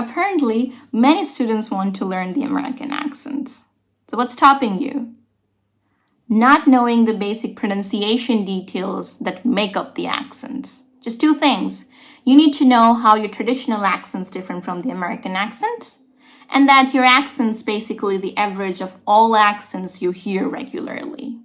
Apparently, many students want to learn the American accents. So what's stopping you? Not knowing the basic pronunciation details that make up the accents. Just two things. You need to know how your traditional accent's different from the American accent, and that your accent's basically the average of all accents you hear regularly.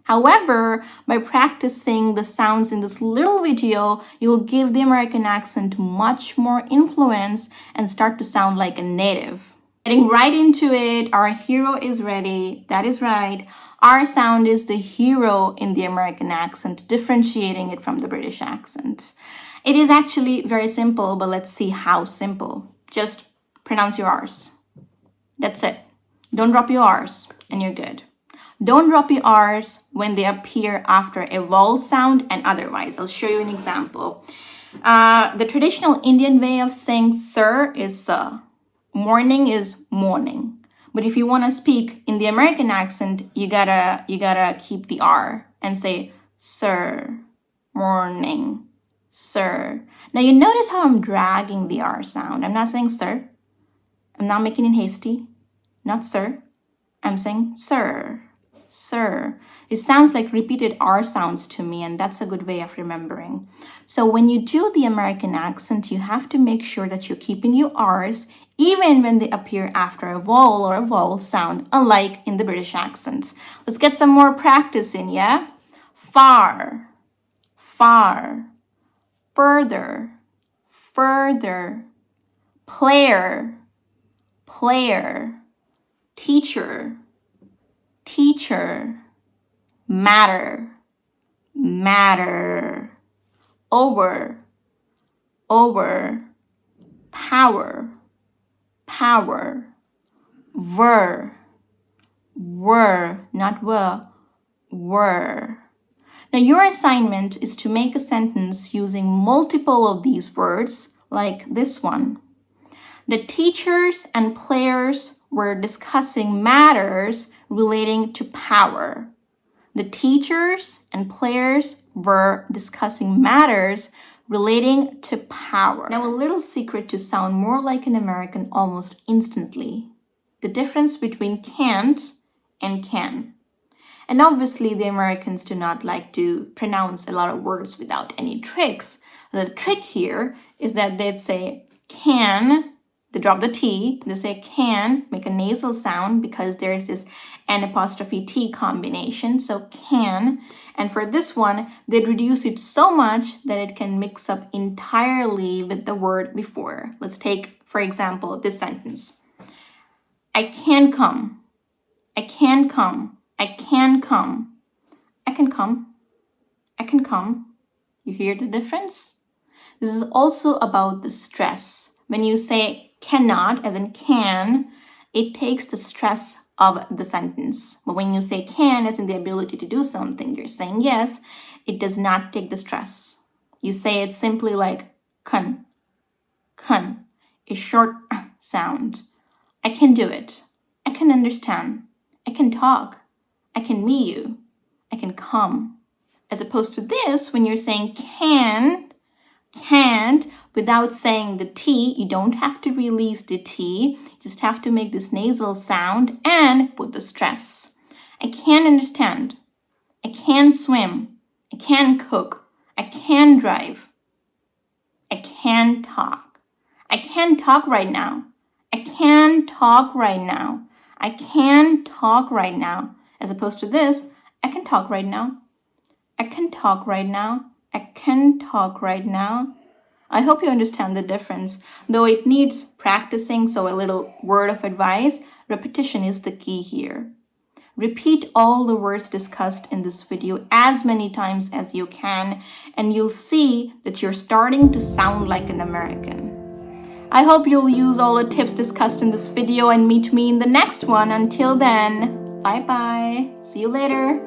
However, by practicing the sounds in this little video, you'll give the American accent much more influence and start to sound like a native. Getting right into it, our hero is ready. That is right. Our sound is the hero in the American accent, differentiating it from the British accent. It is actually very simple, but let's see how simple. Just pronounce your R's. That's it. Don't drop your R's and you're good. Don't drop your R's when they appear after a vowel sound and otherwise. I'll show you an example. The traditional Indian way of saying sir is sir. Morning is morning. But if you want to speak in the American accent, you gotta keep the R and say sir, morning, sir. Now you notice how I'm dragging the R sound. I'm not saying sir. I'm not making it hasty. Not sir. I'm saying sir. Sir. It sounds like repeated R sounds to me, and that's a good way of remembering. So when you do the American accent, you have to make sure that you're keeping your R's even when they appear after a vowel or a vowel sound, unlike in the British accent. Let's get some more practice in, yeah? Far, far, further, further, player, player, teacher, teacher, matter, matter, over, over, power, power, were, not were. Now your assignment is to make a sentence using multiple of these words, like this one. The teachers and players were discussing matters relating to power. The teachers and players were discussing matters relating to power. Now, a little secret to sound more like an American almost instantly. The difference between can't and can. And obviously, the Americans do not like to pronounce a lot of words without any tricks. The trick here is that they'd say can, they drop the T, they say can, make a nasal sound because there's this N''T combination, so can. And for this one, they'd reduce it so much that it can mix up entirely with the word before. Let's take, for example, this sentence. I can come. I can come. I can come. I can come. I can come. You hear the difference? This is also about the stress. When you say cannot, as in can, it takes the stress of the sentence. But when you say can, as in the ability to do something, you're saying yes, it does not take the stress. You say it simply like can, a short sound. I can do it. I can understand. I can talk. I can meet you. I can come. As opposed to this, when you're saying can, can't, without saying the T, you don't have to release the T, you just have to make this nasal sound and put the stress. I can understand. I can swim. I can cook. I can drive. I can talk. I can talk right now. I can talk right now. I can talk right now. As opposed to this, I can talk right now. I can talk right now. I can talk right now. I hope you understand the difference. Though it needs practicing, so a little word of advice, repetition is the key here. Repeat all the words discussed in this video as many times as you can, and you'll see that you're starting to sound like an American. I hope you'll use all the tips discussed in this video and meet me in the next one. Until then, bye-bye. See you later.